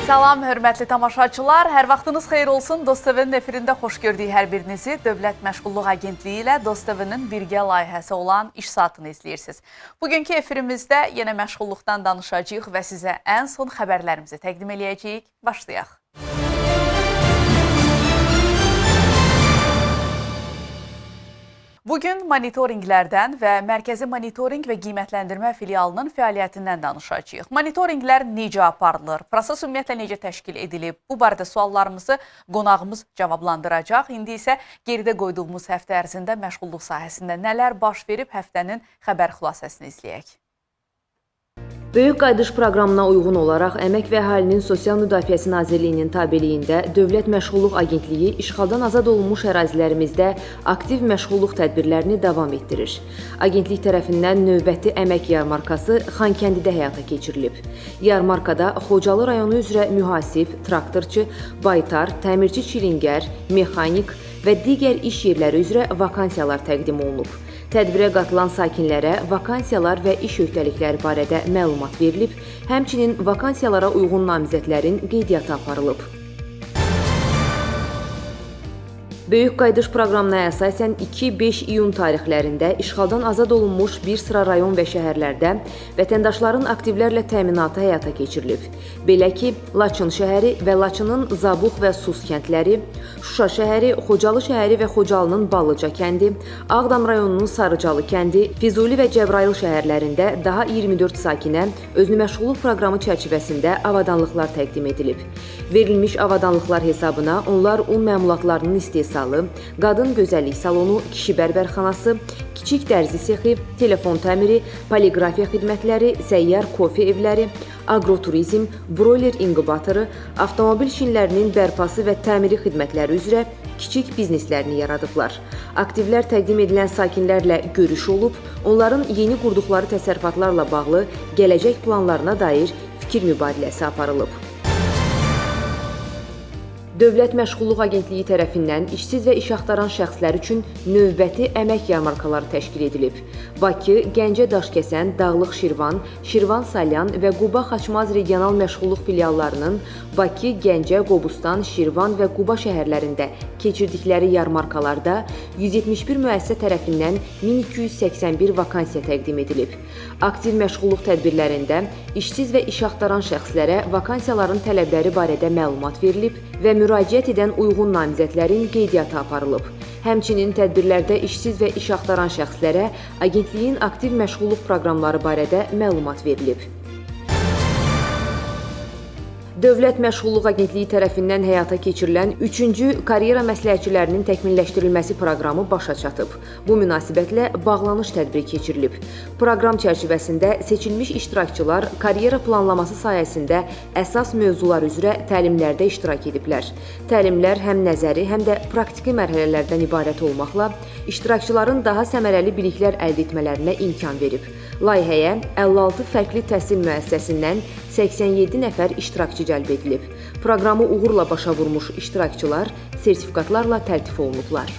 Salam, hörmətli tamaşaçılar. Hər vaxtınız xeyir olsun. Dost TV-nin efirində xoş gördük hər birinizi. Dövlət Məşğulluq Agentliyi ilə Dost TV-nin birgə layihəsi olan İş Saatını izləyirsiniz. Bugünkü efirimizdə yenə məşğulluqdan danışacağıq və sizə ən son xəbərlərimizi təqdim eləyəcəyik. Başlayaq. Bugün monitorinqlərdən və Mərkəzi Monitorinq və Qiymətləndirmə Filialının fəaliyyətindən danışacağıq. Monitorinqlər necə aparılır? Proses ümumiyyətlə necə təşkil edilib? Bu barədə suallarımızı qonağımız cavablandıracaq. İndi isə geridə qoyduğumuz həftə ərzində məşğulluq sahəsində nələr baş verib həftənin xəbər xülasəsini izləyək. Böyük qayıdış proqramına uyğun olaraq Əmək və Əhalinin Sosial Müdafiəsi Nazirliyinin tabeliyində Dövlət Məşğulluq Agentliyi işğaldan azad olunmuş ərazilərimizdə aktiv məşğulluq tədbirlərini davam etdirir. Agentlik tərəfindən növbəti əmək yarmarkası Xankəndidə həyata keçirilib. Yarmarkada Xocalı rayonu üzrə mühasib, traktorçu, baytar, təmirçi çilingər, mexanik və digər iş yerləri üzrə vakansiyalar təqdim olunub. Tədbirə qatılan sakinlərə vakansiyalar və iş öhdəlikləri barədə məlumat verilib, həmçinin vakansiyalara uyğun namizədlərin qeydiyyatı aparılıb. Böyük qayıdış proqramına əsasən 2-5 iyun tarixlərində işğaldan azad olunmuş bir sıra rayon və şəhərlərdə vətəndaşların aktivlərlə təminatı həyata keçirilib. Belə ki, Laçın şəhəri və Laçının Zabuq və Sus kəndləri, Şuşa şəhəri, Xocalı şəhəri və Xocalının Ballıca kəndi, Ağdam rayonunun Sarıcalı kəndi, Füzuli və Cəbrayıl şəhərlərində daha 24 sakinə özünü məşğulluq proqramı çərçivəsində avadanlıqlar təqdim edilib. Verilmiş avadanlıqlar hesabına onlar un məmulatlarının istehsalı, qadın gözəllik salonu, kişi bərbərxanası, kiçik dərzi sexi, telefon təmiri, poliqrafiya xidmətləri, səyyar kofe evləri, agroturizm, broiler inqubatoru, avtomobil şinlərinin bərpası və təmiri xidmətləri üzrə kiçik bizneslərini yaradıblar. Aktivlər təqdim edilən sakinlərlə görüş olub, onların yeni qurduqları təsərrüfatlarla bağlı gələcək planlarına dair fikir mübadiləsi aparılıb. Dövlət Məşğulluq Agentliyi tərəfindən işsiz və iş axtaran şəxslər üçün növbəti əmək yarmarkaları təşkil edilib. Bakı, Gəncə Daşkəsən, Dağlıq Şirvan, Şirvan Salyan və Quba Xaçmaz regional məşğulluq filiallarının Bakı, Gəncə, Qobustan, Şirvan və Quba şəhərlərində keçirdikləri yarmarkalarda 171 müəssisə tərəfindən 1281 vakansiya təqdim edilib. Aktiv məşğulluq tədbirlərində işsiz və iş axtaran şəxslərə vakansiyaların tələbləri barədə məlumat verilib və müraciət edən uyğun namizədlərin qeydiyyatı aparılıb. Həmçinin tədbirlərdə işsiz və iş axtaran şəxslərə agentliyin aktiv məşğulluq proqramları barədə məlumat verilib. Dövlət Məşğulluq Agentliyi tərəfindən həyata keçirilən 3-cü karyera məsləhətçilərinin təkmilləşdirilməsi proqramı başa çatıb. Bu münasibətlə bağlanış tədbiri keçirilib. Proqram çərçivəsində seçilmiş iştirakçılar karyera planlaması sayəsində əsas mövzular üzrə təlimlərdə iştirak ediblər. Təlimlər həm nəzəri, həm də praktiki mərhələlərdən ibarət olmaqla iştirakçıların daha səmərəli biliklər əldə etmələrinə imkan verib. Layihəyə 56 fərqli təhsil müəssisəsindən 87 nəfər iştirakçı cəlb edilib. Proqramı uğurla başa vurmuş iştirakçılar sertifikatlarla təltif olunublar.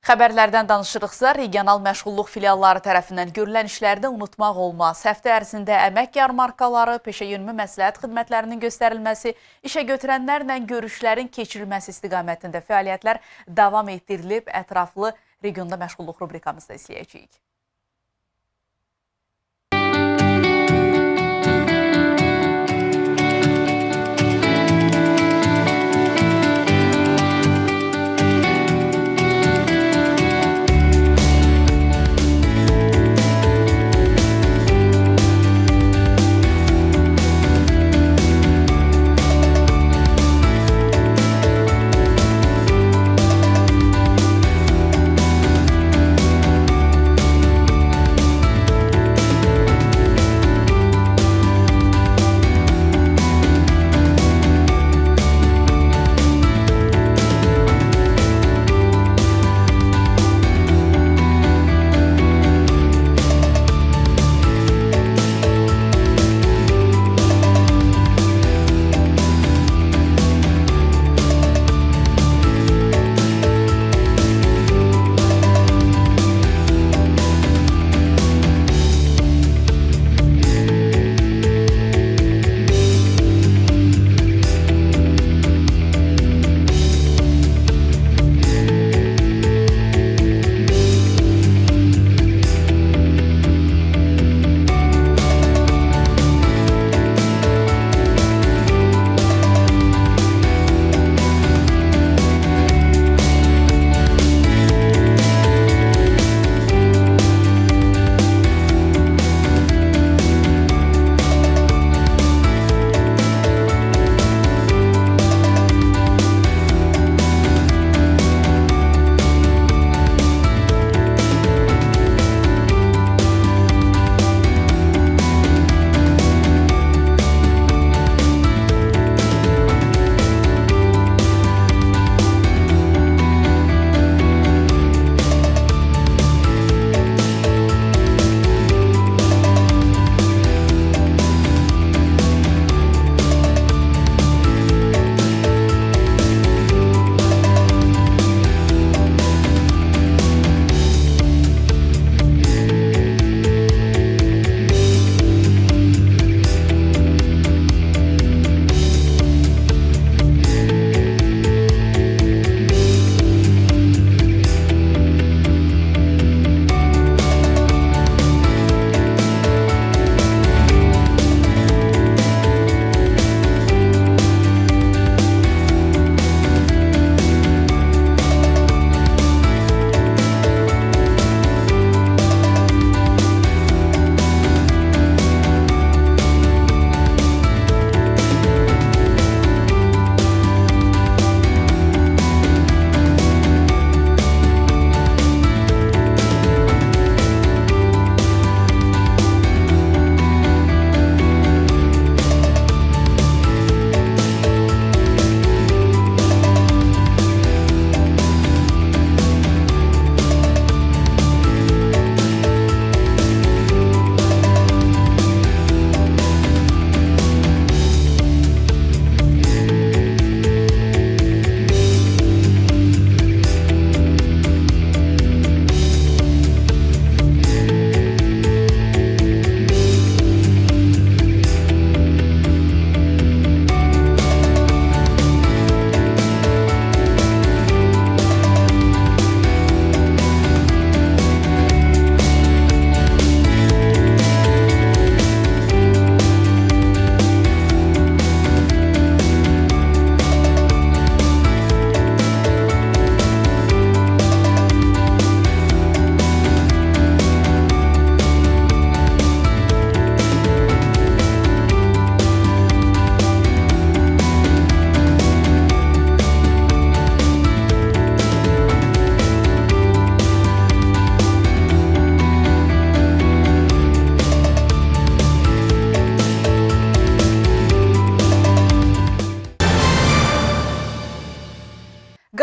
Xəbərlərdən danışırıqsa, regional məşğulluq filialları tərəfindən görülən işlərdə unutmaq olmaz. Həftə ərzində əmək yarmarkaları, peşəyönümü məsləhət xidmətlərinin göstərilməsi, işə götürənlərlə görüşlərin keçirilməsi istiqamətində fəaliyyətlər davam etdirilib. Ətraflı regionda məşğulluq rubrikamızda izləyəcəyik.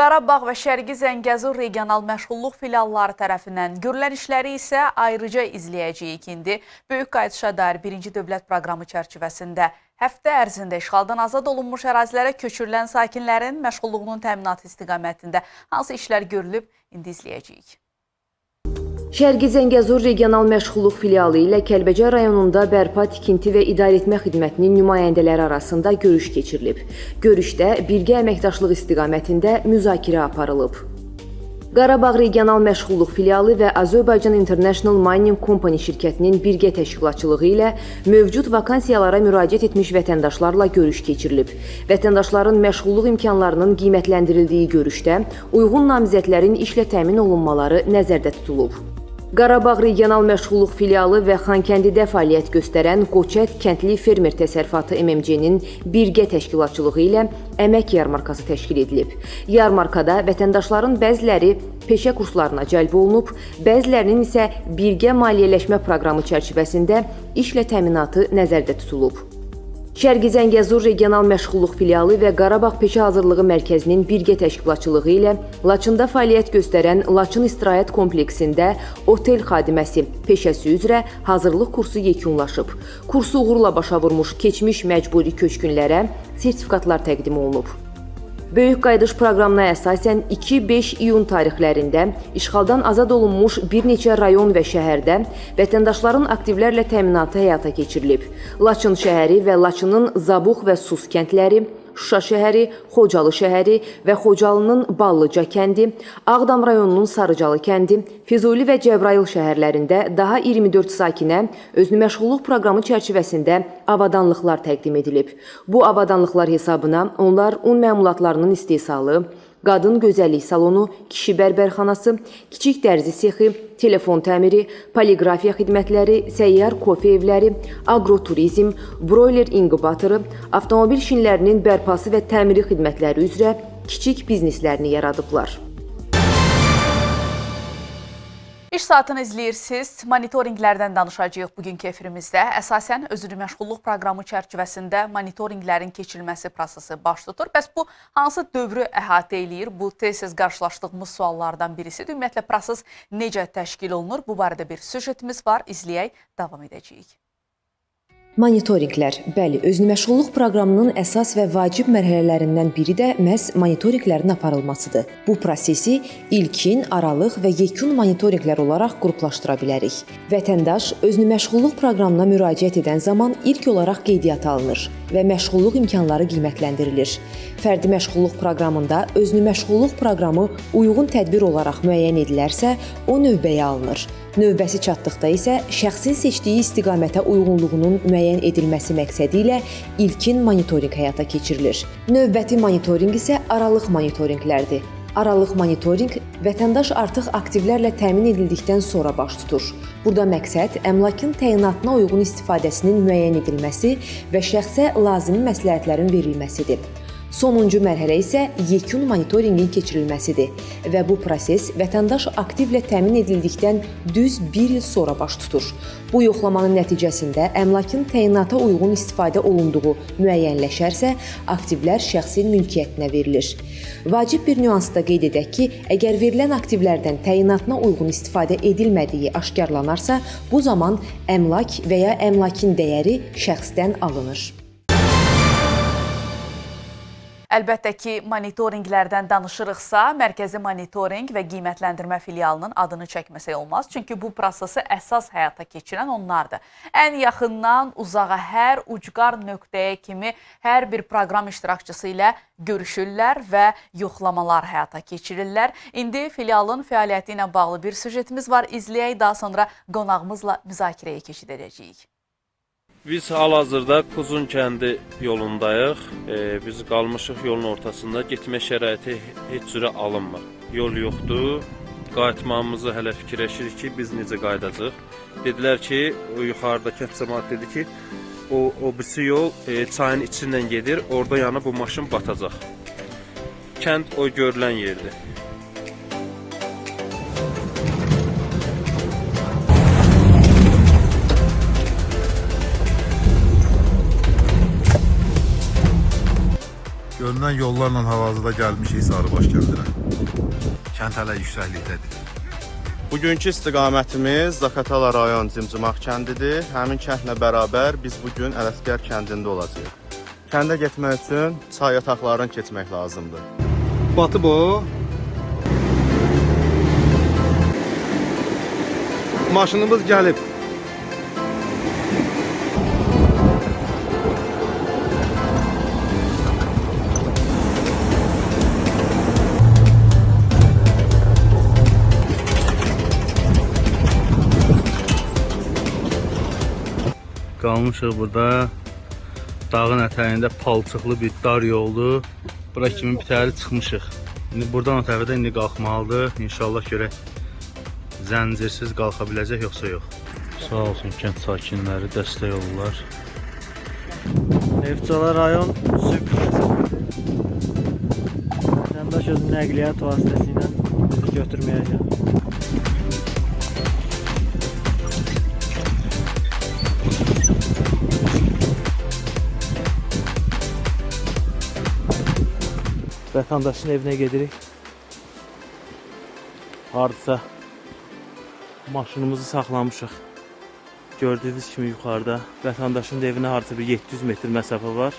Qarabağ və Şərqi Zəngəzur regional məşğulluq filialları tərəfindən görülən işləri isə ayrıca izləyəcəyik indi. Böyük qayıdışa dair birinci dövlət proqramı çərçivəsində həftə ərzində işğaldan azad olunmuş ərazilərə köçürülən sakinlərin məşğulluğunun təminatı istiqamətində hansı işlər görülüb, indi izləyəcəyik. Şərqi Zəngəzur regional məşğulluq filialı ilə Kəlbəcər rayonunda bərpa, tikinti və idarəetmə xidmətinin nümayəndələri arasında görüş keçirilib. Görüşdə birgə əməkdaşlıq istiqamətində müzakirə aparılıb. Qarabağ regional məşğulluq filialı və Azərbaycan International Mining Company şirkətinin birgə təşkilatçılığı ilə mövcud vakansiyalara müraciət etmiş vətəndaşlarla görüş keçirilib. Vətəndaşların məşğulluq imkanlarının qiymətləndirildiyi görüşdə uyğun namizədlərin işlə təmin olunmaları nəzərdə tutulub. Qarabağ regional məşğulluq filialı və Xankəndidə fəaliyyət göstərən Qoçət Kəndli Fermer Təsərrüfatı MMC-nin birgə təşkilatçılığı ilə əmək yarmarkası təşkil edilib. Yarmarkada vətəndaşların bəziləri peşə kurslarına cəlb olunub, bəzilərinin isə birgə maliyyələşmə proqramı çərçivəsində işlə təminatı nəzərdə tutulub. Şərqi Zəngəzur regional məşğulluq filialı və Qarabağ Peşə Hazırlığı Mərkəzinin birgə təşkilatçılığı ilə Laçında fəaliyyət göstərən Laçın İstirahət Kompleksində otel xadiməsi peşəsi üzrə hazırlıq kursu yekunlaşıb. Kursu uğurla başa vurmuş keçmiş məcburi köçkünlərə sertifikatlar təqdim olunub. Böyük qayıdış proqramına əsasən 2-5 iyun tarixlərində işğaldan azad olunmuş bir neçə rayon və şəhərdə vətəndaşların aktivlərlə təminatı həyata keçirilib. Laçın şəhəri və Laçının Zabux və Sus kəndləri, Şuşa şəhəri, Xocalı şəhəri və Xocalının Ballıca kəndi, Ağdam rayonunun Sarıcalı kəndi, Füzuli və Cəbrayıl şəhərlərində daha 24 sakinə özünü məşğulluq proqramı çərçivəsində avadanlıqlar təqdim edilib. Bu avadanlıqlar hesabına onlar un məmulatlarının istehsalı, qadın gözəllik salonu, kişi bərbərxanası, kiçik dərzi sexi, telefon təmiri, poliqrafiya xidmətləri, səyyar kofe evləri, agroturizm, broiler inkubatoru, avtomobil şinlərinin bərpası və təmiri xidmətləri üzrə kiçik bizneslərini yaradıblar. İş saatını izləyirsiniz. Monitorinqlərdən danışacağıq bugünkü efirimizdə. Əsasən özünü məşğulluq proqramı çərçivəsində monitorinqlərin keçirilməsi prosesi baş tutur. Bəs bu hansı dövrü əhatə eləyir? Bu tez-tez qarşılaşdığımız suallardan birisidir. Ümumiyyətlə proses necə təşkil olunur? Bu barədə bir süjetimiz var. İzləyək, davam edəcəyik. Monitorinqlər, bəli, özünü məşğulluq proqramının əsas və vacib mərhələlərindən biri də məhz monitorinqlərin aparılmasıdır. Bu prosesi ilkin, aralıq və yekun monitorinqlər olaraq qruplaşdıra bilərik. Vətəndaş özünü məşğulluq proqramına müraciət edən zaman ilk olaraq qeydiyyata alınır və məşğulluq imkanları qiymətləndirilir. Fərdi məşğulluq proqramında özünü məşğulluq proqramı uyğun tədbir olaraq müəyyən edilərsə, o növbəyə alınır. Növbəsi çatdıqda isə şəxsin seçdiyi istiqamətə uyğunluğunun müəyyən edilməsi məqsədi ilə ilkin monitorinq həyata keçirilir. Növbəti monitorinq isə aralıq monitorinqlərdir. Aralıq monitorinq vətəndaş artıq aktivlərlə təmin edildikdən sonra baş tutur. Burada məqsəd əmlakın təyinatına uyğun istifadəsinin müəyyən edilməsi və şəxsə lazımi məsləhətlərin verilməsidir. Sonuncu mərhələ isə yekun monitorinqin keçirilməsidir və bu proses vətəndaş aktivlə təmin edildikdən düz 1 il sonra baş tutur. Bu yoxlamanın nəticəsində əmlakın təyinata uyğun istifadə olunduğu müəyyənləşərsə, aktivlər şəxsin mülkiyyətinə verilir. Vacib bir nüansı da qeyd edək ki, əgər verilən aktivlərdən təyinatına uyğun istifadə edilmədiyi aşkarlanarsa, bu zaman əmlak və ya əmlakın dəyəri şəxsdən alınır. Əlbəttə ki, monitorinqlərdən danışırıqsa, Mərkəzi Monitorinq və Qiymətləndirmə filialının adını çəkməsək olmaz. Çünki bu prosesi əsas həyata keçirən onlardır. Ən yaxından uzağa hər ucqar nöqtəyə kimi hər bir proqram iştirakçısı ilə görüşürlər və yoxlamalar həyata keçirirlər. İndi filialın fəaliyyəti ilə bağlı bir süjetimiz var. İzləyək, daha sonra qonağımızla müzakirəyə keçid edəcəyik. Biz hal-hazırda Kuzun kəndi yolundayıq. Biz qalmışıq yolun ortasında. Getmə şəraiti heç cürə alınmır. Yol yoxdur. Qayıtmamızı hələ fikirləşirik ki, biz necə qayıdacaq. Dedilər ki, yuxarıda kənd cəmaət dedi ki, o birisi yol çayın içindən gedir. Orada yəni bu maşın batacaq. Kənd o görülən yerdir. Görünən yollarla hal-hazırda gəlmişik Sarıbaş kəndinə. Kənd hələ yüksəklikdədir. Bugünkü istiqamətimiz Zaqatala rayon Cimcimaq kəndidir. Həmin kəndlə bərabər biz bugün Ələsgər kəndində olacağıq. Kəndə getmək üçün çay yataqlarını keçmək lazımdır. Batı bu. Maşınımız gəlib. Qalmışıq burada. Dağın ətəyində palçıqlı bir dar yoldur. Bura kimi bitəri çıxmışıq. İndi buradan o tərəfdə indi qalxmalıdır. İnşallah görək zəncirsiz qalxa biləcək yoxsa yox. Sağ olsun kənd sakinləri dəstək olurlar. Neftçala rayon Süq vətəndaş özünün nəqliyyat vasitəsilə bizi götürməyəcək. Vətəndaşın evinə gedirik. Hardasa maşınımızı saxlamışıq. Gördüyünüz kimi yuxarıda vətəndaşın evinə hardasa bir 700 metr məsafə var.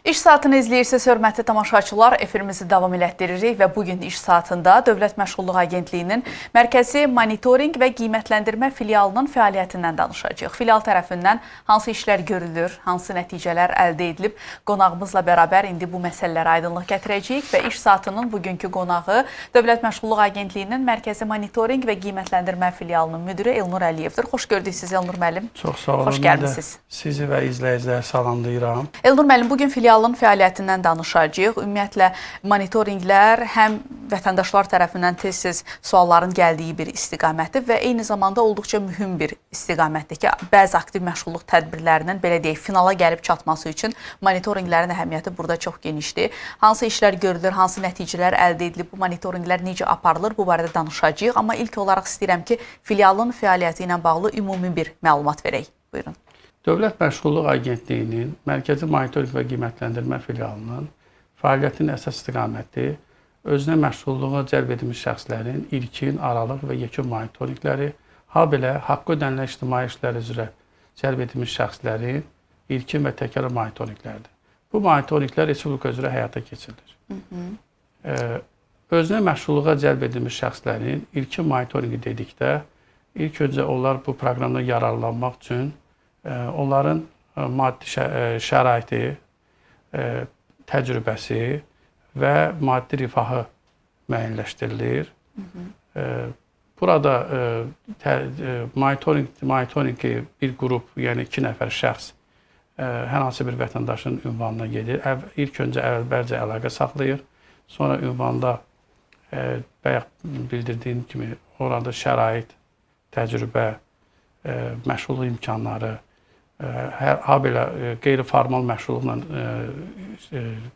İş saatını izləyirsiniz, hörmətli tamaşaçılar. Efirimizi davam elətdiririk və bugün iş saatında Dövlət Məşğulluq Agentliyinin Mərkəzi Monitorinq və Qiymətləndirmə filialının fəaliyyətindən danışacağıq. Filial tərəfindən hansı işlər görülür, hansı nəticələr əldə edilib, qonağımızla bərabər indi bu məsələlərə aydınlıq gətirəcəyik və iş saatının bugünkü qonağı Dövlət Məşğulluq Agentliyinin Mərkəzi Monitorinq və Qiymətləndirmə filialının müdiri Elnur Əliyevdir. Xoş gördük sizi Elnur müəllim. Çox sağ olun. Xoş gəlmisiniz. Sizi və izləyiciləri salamlayıram. Elnur müəllim, bugün filialın fəaliyyətindən danışacağıq. Ümumiyyətlə, monitorinqlər həm vətəndaşlar tərəfindən tez-tez sualların gəldiyi bir istiqamətdir və eyni zamanda olduqca mühüm bir istiqamətdir ki, bəzi aktiv məşğulluq tədbirlərinin, belə deyək, finala gəlib çatması üçün monitorinqlərin əhəmiyyəti burada çox genişdir. Hansı işlər görülür, hansı nəticələr əldə edilib, bu monitorinqlər necə aparılır, bu barədə danışacağıq. Amma ilk olaraq istəyirəm ki, filialın fəaliyyəti ilə bağlı ümumi bir məlumat verək. Buyurun. Dövlət Məşğulluq Agentliyinin Mərkəzi Monitorinq və Qiymətləndirmə filialının fəaliyyətinin əsas istiqaməti özünə məşğulluğa cəlb edilmiş şəxslərin ilkin, aralıq və yekun monitorinqləri, habelə haqqı ödənilən ictimai işlər üzrə cəlb edilmiş şəxslərin ilkin və təkrar monitorinqlərdir. Bu monitorinqlər Respublika üzrə həyata keçirilir. Özünə məşğulluğa cəlb edilmiş şəxslərin ilkin monitorinqi dedikdə, ilk öncə onlar bu proqramdan yararlanmaq üçün onların maddi şəraiti, təcrübəsi və maddi rifahı müəyyənləşdirilir. Burada monitorinqi bir qrup, yəni 2 nəfər şəxs hər hansı bir vətəndaşın ünvanına gedir. İlk öncə əvvəlcə əlaqə saxlayır. Sonra ünvanda bayaq bildirdiyim kimi orada şərait, təcrübə, məşğulluq imkanları, habelə qeyri-formal məşğulluqla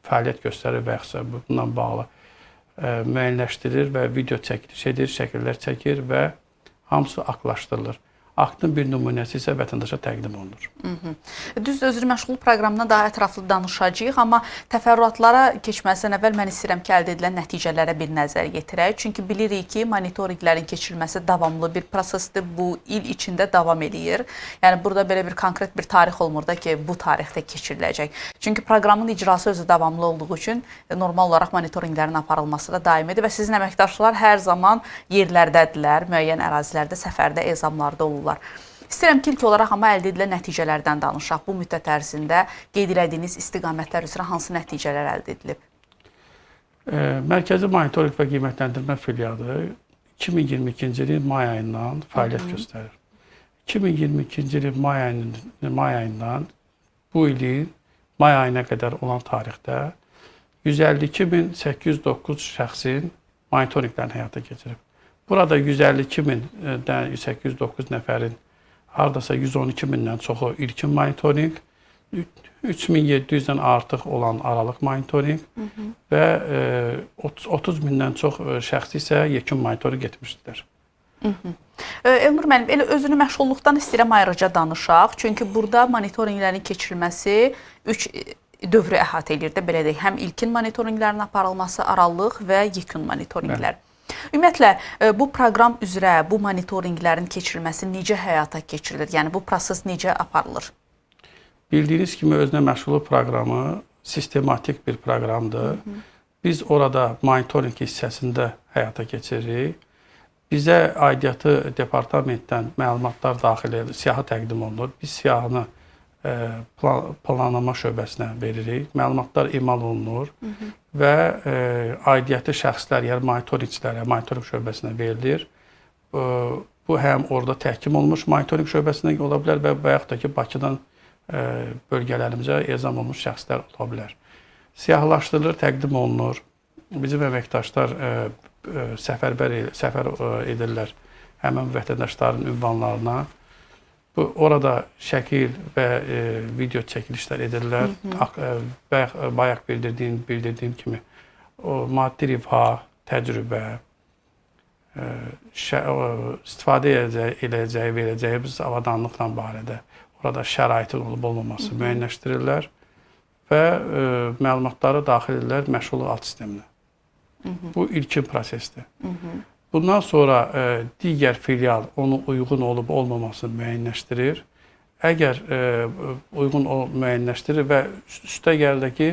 fəaliyyət göstərir və yaxud bununla bağlı müəyyənləşdirir və video çəkiliş edir, şəkillər çəkir və hamısı aktlaşdırılır. Aktın bir nümunəsi isə vətəndaşa təqdim olunur. Düzdür, özür məşğulluq proqramından daha ətraflı danışacağıq, amma təfərrüatlara keçməzdən əvvəl mən istəyirəm ki, əldə edilən nəticələrə bir nəzər yetirək. Çünki bilirik ki, monitorinqlərin keçirilməsi davamlı bir prosesdir, bu il içində davam edir. Yəni, burada belə bir konkret bir tarix olmur da ki, bu tarixdə keçiriləcək. Çünki proqramın icrası özü davamlı olduğu üçün normal olaraq monitorinqlərin aparılması da daimidir və sizin əməkdaşlar hər zaman yerlərdədirlər, müəyyən ərazilərdə, səfərdə, ezamlarda olurlar. İstəyirəm ki, ilk olaraq amma əldə edilən nəticələrdən danışaq. Bu müddət ərzində qeyd elədiyiniz istiqamətlər üzrə hansı nəticələr əldə edilib? Mərkəzi Monitorinq və Qiymətləndirmə filialı 2022-ci ilin may ayından fəaliyyət göstərir. 2022-ci ilin may ayından bu ilin may ayına qədər olan tarixdə 152.809 şəxsin monitorinqlərini həyata keçirib. Burada 152.809 nəfərin hardasa 112.000-dən çoxu ilkin monitorinq, 3700-dən artıq olan aralıq monitorinq və 30 mindən çox şəxs isə yekun monitorinq etmişdilər. Elnur müəllim, elə özünü məşğulluqdan istəyirəm ayrıca danışaq. Çünki burada monitorinqlərin keçirilməsi 3 dövrü əhatə edir də, belə deyək. Həm ilkin monitorinqlərin aparılması, aralıq və yekun monitorinqlər. Ümumiyyətlə, bu proqram üzrə bu monitorinqlərin keçirilməsi necə həyata keçirilir? Yəni, bu proses necə aparılır? Bildiyiniz kimi özünə məşğulluq proqramı sistematik bir proqramdır. Biz orada monitorinq hissəsində həyata keçiririk. Bizə aidiyyatı departamentdən məlumatlar daxil edilir, siyahı təqdim olunur. Biz siyahını planlama şöbəsinə veririk. Məlumatlar emal olunur və aidiyyatı şəxslər, yəni monitorinqçilərə, monitorinq şöbəsinə verilir. Bu həm orada təhkim olmuş monitorinq şöbəsinə ola bilər və yaxud da ki, Bakıdan bölgələrimizə ezam olmuş şəxslər ola bilər. Siyahılaşdırılır, təqdim olunur. Bizim əməkdaşlar səfər edirlər həmin vətəndaşların ünvanlarına. Orada şəkil və video çəkilişlər edirlər. Bayaq bildirdiyim kimi maddi rifah, təcrübə, istifadə edəcəyi, verəcəyi biz avadanlıqla barədə orada şəraitin olub-olmaması müəyyənləşdirirlər və məlumatları daxil edirlər məşğulluq alt sisteminə. Bu ilkin prosesdir. Bundan sonra digər filial onun uyğun olub-olmamasını müəyyənləşdirir. Əgər uyğun müəyyənləşdirir və üstə gəldi ki,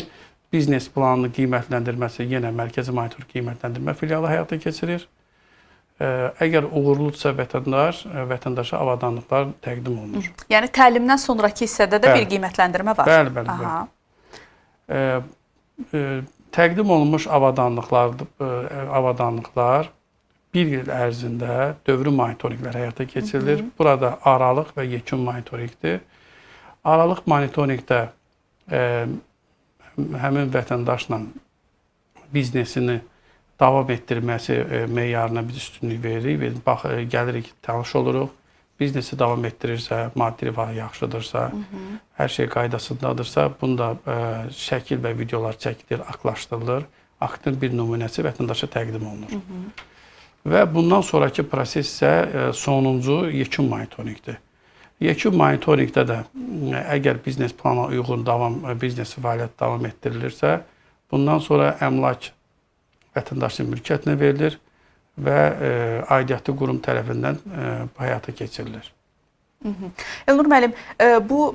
biznes planını qiymətləndirməsi yenə Mərkəzi Monitorinq Qiymətləndirmə filialı həyata keçirir. Əgər uğurludursa vətəndaşa avadanlıqlar təqdim olunur. Yəni, təlimdən sonraki hissədə də bir qiymətləndirmə var. Bəli. Təqdim olunmuş avadanlıqlar bir il ərzində dövrü monitorinqlər həyata keçirilir. Burada aralıq və yekun monitorinqdir. Aralıq monitorinqdə həmin vətəndaşla biznesini davam etdirməsi meyarına biz üstünlük veririk. Gəlirik, tanış oluruq. Biznesi davam etdirirsə, maddi rifahı yaxşıdırsa, hər şey qaydasındadırsa, bunda şəkil və videolar çəkilir, aktlaşdırılır. Aktın bir nümunəsi vətəndaşa təqdim olunur. Və bundan sonraki proses isə sonuncu yekun monitorinqdir. Yekun monitorinqdə də əgər biznes plana uyğun biznes fəaliyyət davam etdirilirsə, bundan sonra əmlak vətəndaşın mülkiyyətinə verilir və aidiyyatı qurum tərəfindən həyata keçirilir. Elnur müəllim, bu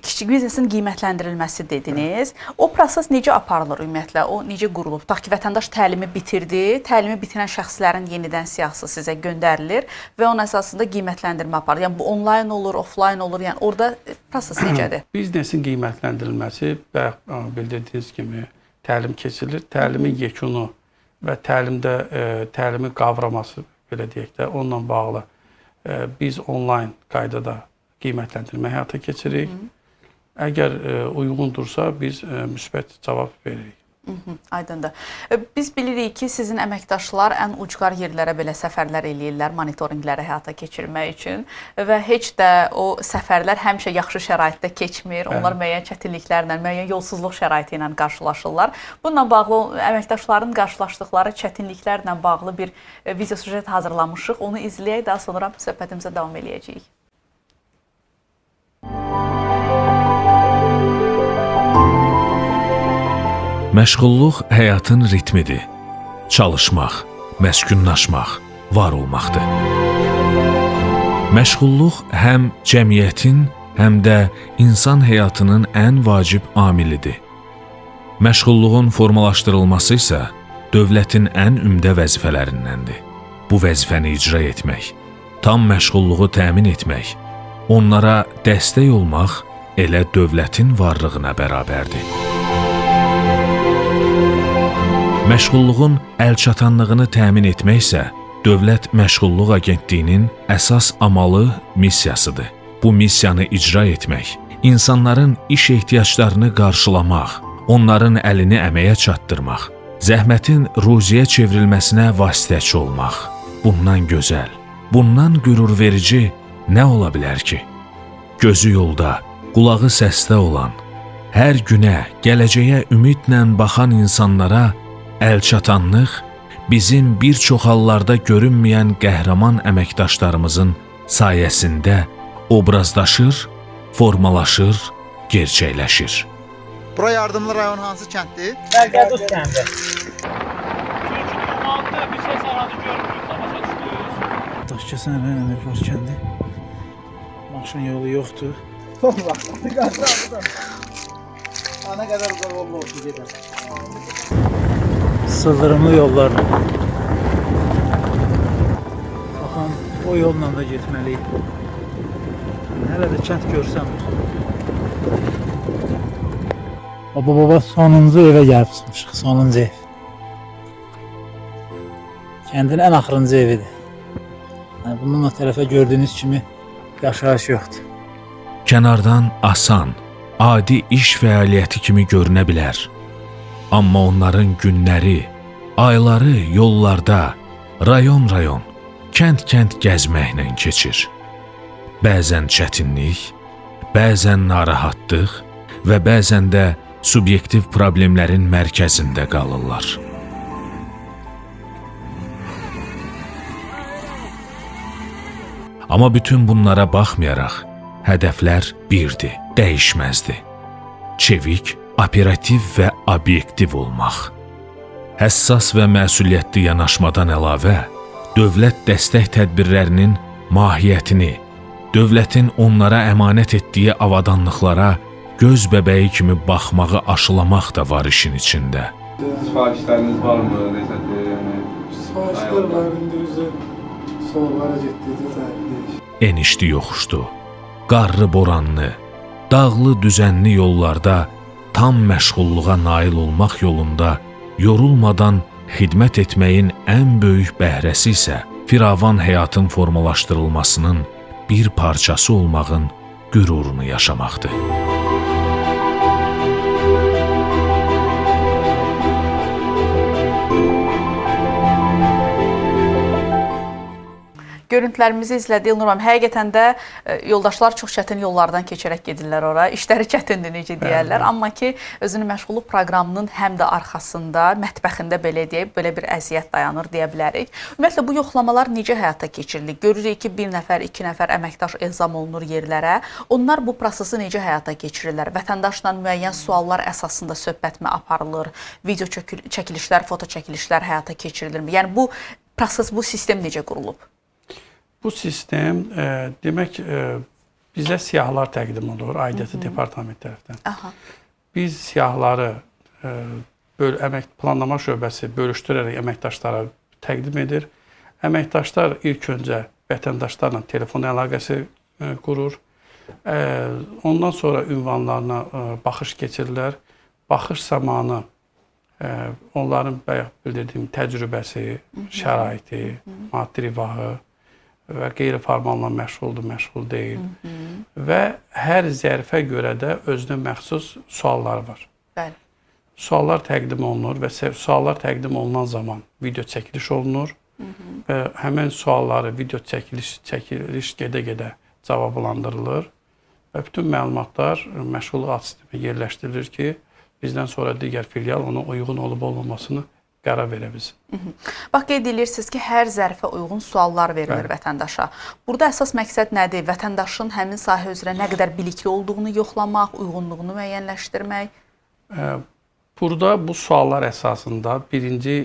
kiçik biznesin qiymətləndirilməsi dediniz. O proses necə aparılır ümumiyyətlə? O necə qurulub? Tutaq ki, vətəndaş təlimi bitirdi, təlimi bitirən şəxslərin yenidən siyahısı sizə göndərilir və onun əsasında qiymətləndirmə aparılır. Yəni, bu onlayn olur, offlayn olur, yəni orada proses necədir? Biznesin qiymətləndirilməsi, bildirdiyiniz kimi təlim keçirilir. Təlimin yekunu və təlimi qavraması, belə deyək də, onunla bağlı biz onlayn qaydada qiymətləndirmə həyata keçiririk. Əgər uyğundursa, biz müsbət cavab veririk. Aydındır. Biz bilirik ki, sizin əməkdaşlar ən ucqar yerlərə belə səfərlər eləyirlər monitorinqləri həyata keçirmək üçün və heç də o səfərlər həmişə yaxşı şəraitdə keçmir. Onlar müəyyən çətinliklərlə, müəyyən yolsuzluq şəraiti ilə qarşılaşırlar. Bununla bağlı əməkdaşların qarşılaşdıqları çətinliklərlə bağlı bir video süjet hazırlamışıq. Onu izləyək, daha sonra söhbətimizə davam eləyəcəyik. Məşğulluq həyatın ritmidir. Çalışmaq, məskunlaşmaq, var olmaqdır. Məşğulluq həm cəmiyyətin, həm də insan həyatının ən vacib amilidir. Məşğulluğun formalaşdırılması isə dövlətin ən ümdə vəzifələrindəndir. Bu vəzifəni icra etmək, tam məşğulluğu təmin etmək, onlara dəstək olmaq elə dövlətin varlığına bərabərdir. Məşğulluğun əlçatanlığını təmin etmək isə Dövlət Məşğulluq Agentliyinin əsas amalı, missiyasıdır. Bu missiyanı icra etmək, insanların iş ehtiyaclarını qarşılamaq, onların əlini əməyə çatdırmaq, zəhmətin ruziyə çevrilməsinə vasitəçi olmaq. Bundan gözəl, bundan qürurverici nə ola bilər ki? Gözü yolda, qulağı səsdə olan, hər günə, gələcəyə ümidlə baxan insanlara əlçatanlıq bizim bir çox hallarda görünməyən qəhrəman əməkdaşlarımızın sayəsində obrazlaşır, formalaşır, gerçəkləşir. Bura yardımlı rayon hansı kənddir? Mərkəzi kəndi. Daşkəsən rayon Əmirfars kəndi. Maşın yolu yoxdur. Ana qədər uzaq oldu gedər. Sıldırımlı yollarla. Baxın, o yolla da getməliyik. Hələ də kənd görsəmir. Baba sonuncu evə gəlib çıxmışıq, sonuncu ev. Kəndin ən axırıncı evidir. Yəni, bundan o tərəfə gördüyünüz kimi yaşayış yoxdur. Kənardan asan, adi iş fəaliyyəti kimi görünə bilər. Amma onların günləri, ayları yollarda, rayon-rayon, kənd-kənd gəzməklə keçir. Bəzən çətinlik, bəzən narahatlıq və bəzən də subyektiv problemlərin mərkəzində qalırlar. Amma bütün bunlara baxmayaraq, hədəflər birdir, dəyişməzdir. Çevik, operativ və obyektiv olmaq. Həssas və məsuliyyətli yanaşmadan əlavə, dövlət dəstək tədbirlərinin mahiyyətini, dövlətin onlara əmanət etdiyi avadanlıqlara göz bəbəyi kimi baxmağı aşılamaq da var işin içində. Sifarişləriniz varmı? Sifarişlər var, indi üzə soğuqlara getdikdə təhlil. Enişli yoxuşdu, qarlı boranlı, dağlı düzənli yollarda tam məşğulluğa nail olmaq yolunda yorulmadan xidmət etməyin ən böyük bəhrəsi isə firavan həyatın formalaşdırılmasının bir parçası olmağın qürurunu yaşamaqdır. Görüntülərimizi izlədi İlnur müəllim. Həqiqətən də yoldaşlar çox çətin yollardan keçərək gedirlər ora. İşləri çətindir necə deyərlər. Amma ki, özünün məşğulluq proqramının həm də arxasında, mətbəxində belə deyib, belə bir əziyyət dayanır deyə bilərik. Ümumiyyətlə, bu yoxlamalar necə həyata keçirilir? Görürük ki, 1 nəfər, 2 nəfər əməkdaş elzam olunur yerlərə. Onlar bu prosesi necə həyata keçirirlər? Vətəndaşla müəyyən suallar əsasında söhbətmi aparılır? Video çəkilişlər, foto çəkilişlər həyata keçirilirmi? Yəni, bu proses, bu sistem necə qurulub? Bu sistem demək bizə siyahılar təqdim olur aidiyyatı departament tərəfindən. Aha. Biz siyahıları əmək planlama şöbəsi bölüşdürərək əməkdaşlara təqdim edir. Əməkdaşlar ilk öncə vətəndaşlarla telefon əlaqəsi qurur. Ondan sonra ünvanlarına baxış keçirirlər. Baxış zamanı onların bayaq bildirdiyim təcrübəsi, şəraiti, maddi rifahı və qeyri-formalla məşğuldur, məşğul deyil. Və hər zərfə görə də özünə məxsus suallar var. Bəli. Suallar təqdim olunur və suallar təqdim olunan zaman video çəkiliş olunur və həmin sualları video çəkiliş gedə-gedə cavablandırılır və bütün məlumatlar məşğulluq adı sistemə yerləşdirilir ki, bizdən sonra digər filial ona uyğun olub-olmamasını qərar verə bilsin. Bax, qeyd edirsiniz ki, hər zərfə uyğun suallar verilir vətəndaşa. Burada əsas məqsəd nədir? Vətəndaşın həmin sahə üzrə nə qədər bilikli olduğunu yoxlamaq, uyğunluğunu müəyyənləşdirmək? Burada bu suallar əsasında birinci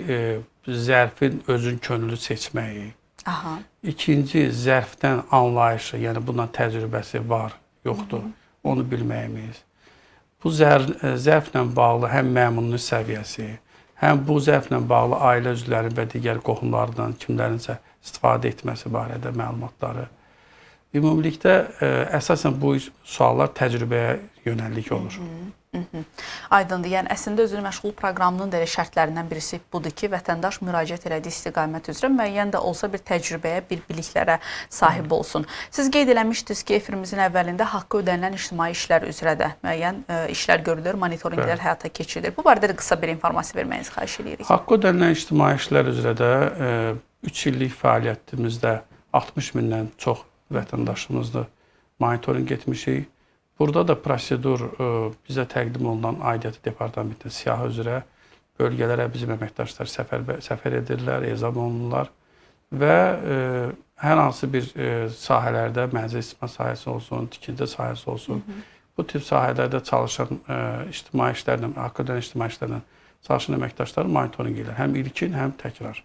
zərfin özün könüllü seçməyi, ikinci zərfdən anlayışı, yəni bundan təcrübəsi var, yoxdur, onu bilməyimiz. Bu zərflə bağlı həm məmnunluq səviyyəsi, həm bu zərflə bağlı ailə üzvlərinin və digər qohumlardan kimlərinsə istifadə etməsi barədə məlumatları. Ümumilikdə əsasən bu suallar təcrübəyə yönəllik olur. Aydındır. Yəni, əslində özünün məşğulluq proqramının da şərtlərindən birisi budur ki, vətəndaş müraciət elədiyi istiqamət üzrə müəyyən də olsa bir təcrübəyə, bir biliklərə sahib olsun. Siz qeyd eləmişdiniz ki, efirimizin əvvəlində haqqı ödənilən ictimai işlər üzrə də müəyyən işlər görülür, monitorinqlər həyata keçirilir. Bu barədə də qısa bir informasiya verməyinizi xahiş edirik. Haqqı ödənilən ictimai işlər üzrə də 3 illik fəaliyyətimizdə 60 mindən çox vətəndaşımızı monitorinq etmişik Burada da prosedur bizə təqdim olunan aidiyyatı departamentinin siyahı üzrə bölgələrə bizim əməkdaşlar səfər edirlər, ezam olunurlar və hər hansı bir sahələrdə mənzil istismar sahəsi olsun, tikinti sahəsi olsun, bu tip sahələrdə çalışan ictimai işlərlə, haqqıdan ictimai işlərlə çalışan əməkdaşları monitorinq edir. Həm ilkin, həm təkrar.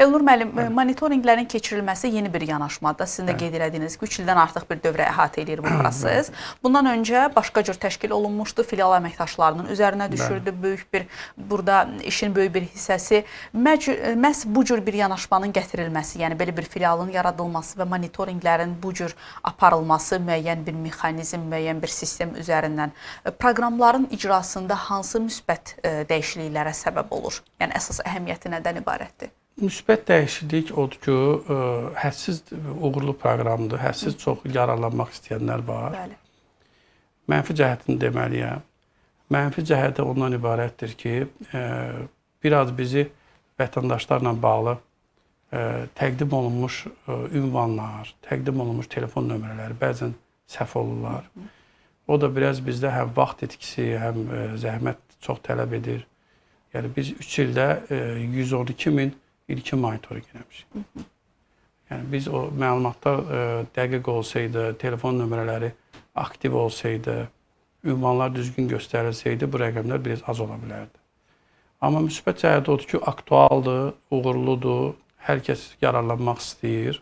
Elnur müəllim, monitorinqlərin keçirilməsi yeni bir yanaşmadır. Sizin də qeyd elədiyiniz 3 ildən artıq bir dövrə əhatə edir bu proses. Bundan öncə başqa cür təşkil olunmuşdu. Filial əməkdaşlarının üzərinə düşürdü. Böyük bir, burada işin böyük bir hissəsi. Məhz bu cür bir yanaşmanın gətirilməsi, yəni belə bir filialın yaradılması və monitorinqlərin bu cür aparılması müəyyən bir mexanizm, müəyyən bir sistem üzərindən proqramların icrasında hansı müsbət dəyişikliklərə səbəb olur? Yəni əsas əhəmiyyəti nədən ibarətdir? Müsbət dəyişiklik odur ki, hədsiz uğurlu proqramdır, hədsiz çox yararlanmaq istəyənlər var. Bəli. Mənfi cəhətini deməliyəm. Mənfi cəhəti ondan ibarətdir ki, biraz bizi vətəndaşlarla bağlı təqdim olunmuş ünvanlar, təqdim olunmuş telefon nömrələri bəzən səhv olurlar. O da biraz bizdə həm vaxt itkisi, həm zəhmət çox tələb edir. Yəni biz 3 ildə 112 min ilkin monitorinq eləmişik. Yəni biz o məlumatlar dəqiq olsaydı, telefon nömrələri aktiv olsaydı, ünvanlar düzgün göstərilsəydi, bu rəqəmlər biraz az ola bilərdi. Amma müsbət cəhəti odur ki, aktualdır, uğurludur, hər kəs yararlanmaq istəyir.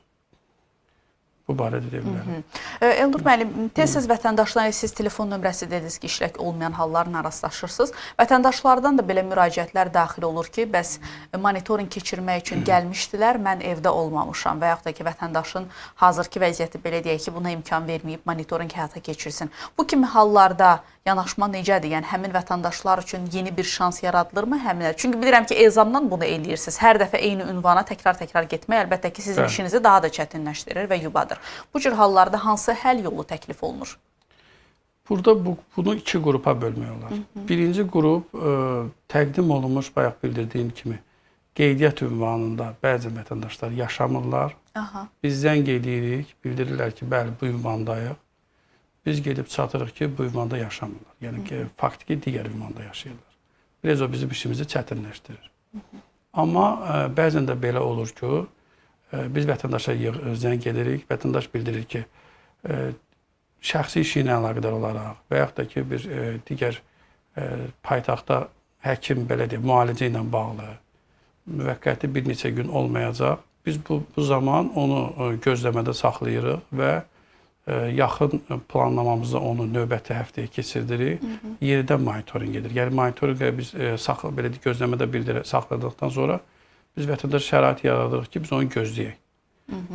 Bu barədə deyə bilərəm. Elnur müəllim, tez-tez vətəndaşlarla siz telefon nömrəsi dediniz ki, işlək olmayan hallarla rastlaşırsınız. Vətəndaşlardan da belə müraciətlər daxil olur ki, bəs monitorinq keçirmək üçün gəlmişdilər, mən evdə olmamışam və yaxud da ki, vətəndaşın hazırki vəziyyəti belə deyək ki, buna imkan verməyib monitorinq həyata keçirsin. Bu kimi hallarda yanaşma necədir? Yəni həmin vətəndaşlar üçün yeni bir şans yaradılırmı? Çünki bilirəm ki, ezamdan bunu eləyirsiniz. Hər dəfə eyni ünvana təkrar-təkrar getmək əlbəttə ki, sizin işinizi daha da çətinləşdirir və yubadır. Bu cür hallarda hansı həll yolu təklif olunur? Burada bunu 2 qrupa bölmək olar. Birinci qrup təqdim olunmuş, bayaq bildirdiyim kimi, qeydiyyat ünvanında bəzi vətəndaşlar yaşamırlar. Biz zəng edirik, bildirirlər ki, bəli, bu ünvandayıq. Biz gedib çatırıq ki, bu ünvanda yaşamırlar. Yəni ki, faktiki digər ünvanda yaşayırlar. Biraz o bizim işimizi çətinləşdirir. Amma bəzən də belə olur ki, biz vətəndaşa zəng edirik, vətəndaş bildirir ki, şəxsi işi ilə əlaqədar olaraq və yaxud da ki, bir digər paytaxtda həkim, belə deyək, müalicə ilə bağlı müvəqqəti bir neçə gün olmayacaq. Biz bu zaman onu gözləmədə saxlayırıq və yaxın planlamamızda onu növbəti həftəyə keçirdirik. Yenidən monitorinq edir. Yəni monitorinqə biz belə deyək, gözləmədə saxladıqdan sonra biz vətəndaş şərait yaradırıq ki, biz onu gözləyək.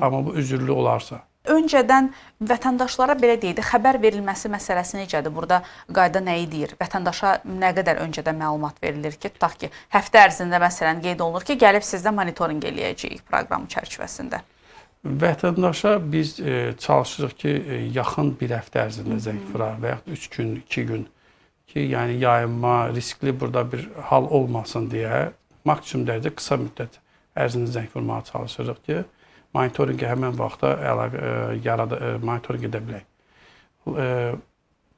Amma bu üzürlü olarsa. Öncədən vətəndaşlara belə deyək də, xəbər verilməsi məsələsi necədir? Burada qayda nəyi deyir? Vətəndaşa nə qədər öncədən məlumat verilir ki, tutaq ki, həftə ərzində məsələn qeyd olunur ki, gəlib sizdə monitorinq eləyəcəyik proqram çərçivəsində. Vətəndaşa biz çalışırıq ki, yaxın bir həftə ərzində zəng vuraq və yaxud 3 gün, 2 gün ki, yəni yayınma, riskli burada bir hal olmasın deyə maksimum dərəcə qısa müddət ərzində zəng vurmağa çalışırıq ki, monitorinqə həmən vaxtda monitorinq edə bilək.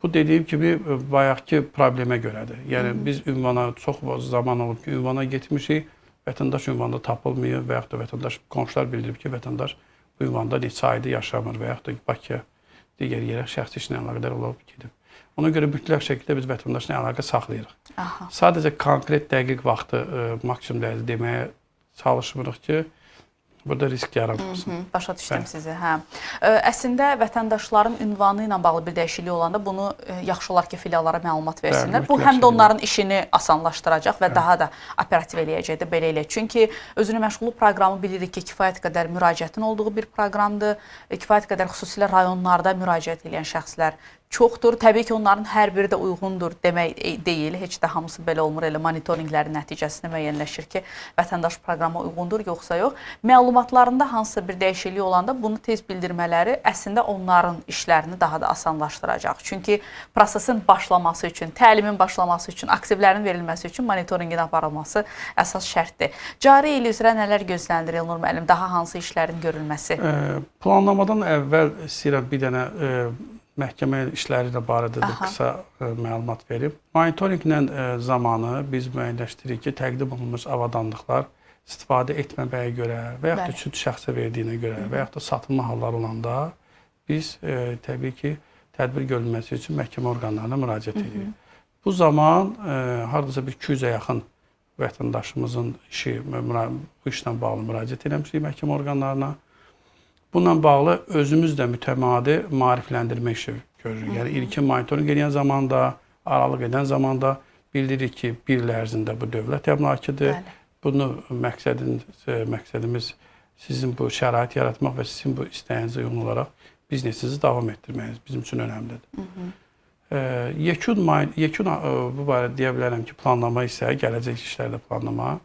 Bu dediyim kimi, bayaqki problemə görədir. Yəni, biz ünvana çox zaman olub ki, ünvana getmişik, vətəndaş ünvanda tapılmıyor və yaxud da vətəndaş, qonşular bildirib ki, vətəndaş bu ünvanda neçə ayda yaşamır və yaxud da Bakıya, digər yerə şəxsi işlə əlaqədar olub gedib. Ona görə mütləq şəkildə biz vətəndaşla əlaqə saxlayırıq. Sadəcə konkret dəqiq vaxtı maksimum dərəcədə deməyə çalışmırıq ki, burada risk yaranmasın. Başa düşdüm sizi. Əslində, vətəndaşların ünvanı ilə bağlı bir dəyişiklik olanda bunu yaxşı olar ki, filiallara məlumat versinlər. Bu, həm də onların işini asanlaşdıracaq və daha da operativ eləyəcəkdir belə elə. Çünki özünü məşğulluq proqramı bilirik ki, kifayət qədər müraciətin olduğu bir proqramdır. Kifayət qədər xüsusilə rayonlarda müraciət edən şəxslər çoxdur. Təbii ki, onların hər biri də uyğundur demək deyil. Heç də hamısı belə olmur. Elə monitorinqlərin nəticəsində müəyyənləşir ki, vətəndaş proqrama uyğundur, yoxsa yox. Məlumatlarında hansısa bir dəyişiklik olanda bunu tez bildirmələri əslində onların işlərini daha da asanlaşdıracaq. Çünki prosesin başlaması üçün, təlimin başlaması üçün, aktivlərin verilməsi üçün monitorinqin aparılması əsas şərtdir. Cari il üzrə nələr gözlənilir Elnur müəllim? Daha hansı işlərin görülməsi? Planlamadan əvvəl istəyirəm bir dənə məhkəmə işləri ilə barədə də qısa məlumat verib. Monitorinqlə zamanı biz müəyyənləşdiririk ki, təqdim olunmuş avadanlıqlar istifadə etməməyə görə və yaxud da üçüncü şəxsə verdiyinə görə və yaxud da satılma halları olanda biz təbii ki, tədbir görülməsi üçün məhkəmə orqanlarına müraciət edirik. Bu zaman hardasa bir 200-ə yaxın vətəndaşımızın bu işlə bağlı müraciət etmişik məhkəmə orqanlarına. Bununla bağlı özümüz də mütəmadi maarifləndirmə işi görürük. Yəni ilkin monitorinq edən zamanda, aralıq edən zamanda bildiririk ki, bir il ərzində bu dövlət əmlakidir. Bunu məqsədimiz sizin bu şərait yaratmaq və sizin bu istəyinizə uyğun olaraq biznesinizi davam etdirməyiniz bizim üçün önəmlidir. Yekun bu barədə deyə bilərəm ki, planlama isə gələcək işlərdə planlama.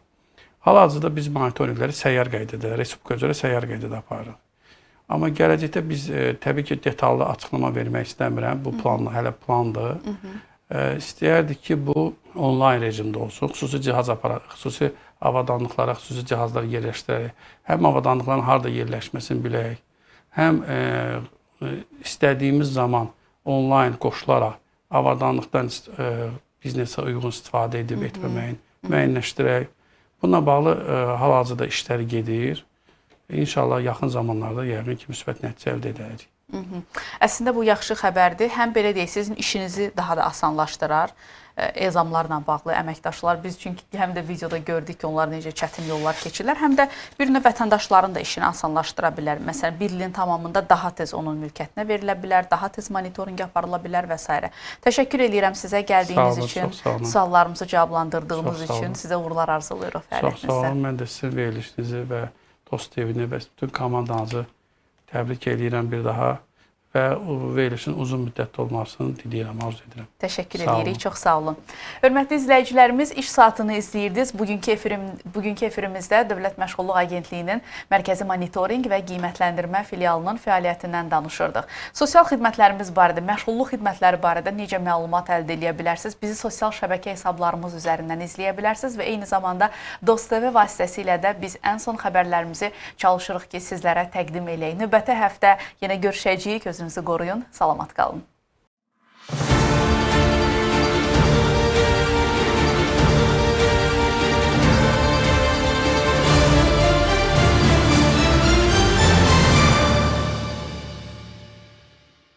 Hal-hazırda biz monitorinqləri səyyar qaydada, respublika üzrə səyyar qaydada aparırıq. Amma gələcəkdə biz təbii ki, detallı açıqlama vermək istəmirəm. Bu hələ plandır. İstəyərdik ki, bu onlayn rejimdə olsun. Xüsusi avadanlıqlara, xüsusi cihazlar yerləşdirərək, həm avadanlıqların harada yerləşməsini bilək, həm istədiyimiz zaman onlayn qoşularaq avadanlıqdan biznesə uyğun istifadə edib etməməyin müəyyənləşdirək. Bununla bağlı hal-hazırda işləri gedir. İnşallah yaxın zamanlarda yəqin ki, müsbət nəticə əldə edəcəyik. Əslində bu yaxşı xəbərdir. Həm belə deyək, sizin işinizi daha da asanlaşdırar. Ezamlarla bağlı əməkdaşlar. Biz çünki həm də videoda gördük ki, onlar necə çətin yollar keçirlər, həm də bir növ vətəndaşların da işini asanlaşdıra bilər. Məsələn, bir ilin tamamında daha tez onun mülkiyyətinə verilə bilər, daha tez monitorinq aparıla bilər və s. Təşəkkür edirəm sizə gəldiyiniz üçün, suallarımızı cavablandırdığınız üçün. Sizə uğurlar arzulayırıq fəaliyyətinizdə. Çox sağ olun. Mən də sizin verilişinizi və Dost TV-ni və bütün komandanızı təbrik edirəm bir daha və verilişin uzun müddətli olmasını diləyirəm, arzu edirəm. Təşəkkür edirik, çox sağ olun. Hörmətli izləyicilərimiz, İş Saatını izləyirdiniz. Bugünkü efirimizdə Dövlət Məşğulluq Agentliyinin Mərkəzi Monitorinq və Qiymətləndirmə filialının fəaliyyətindən danışırdıq. Sosial xidmətlərimiz barədə, məşğulluq xidmətləri barədə necə məlumat əldə edə bilərsiniz? Bizi sosial şəbəkə hesablarımız üzərindən izləyə bilərsiniz və eyni zamanda Dost TV vasitəsilə də biz ən son xəbərlərimizi çalışırıq ki, sizlərə təqdim eləyək. Növbəti həftə yenə görüşəcəyik. Özünüzü qoruyun. Salamat qalın.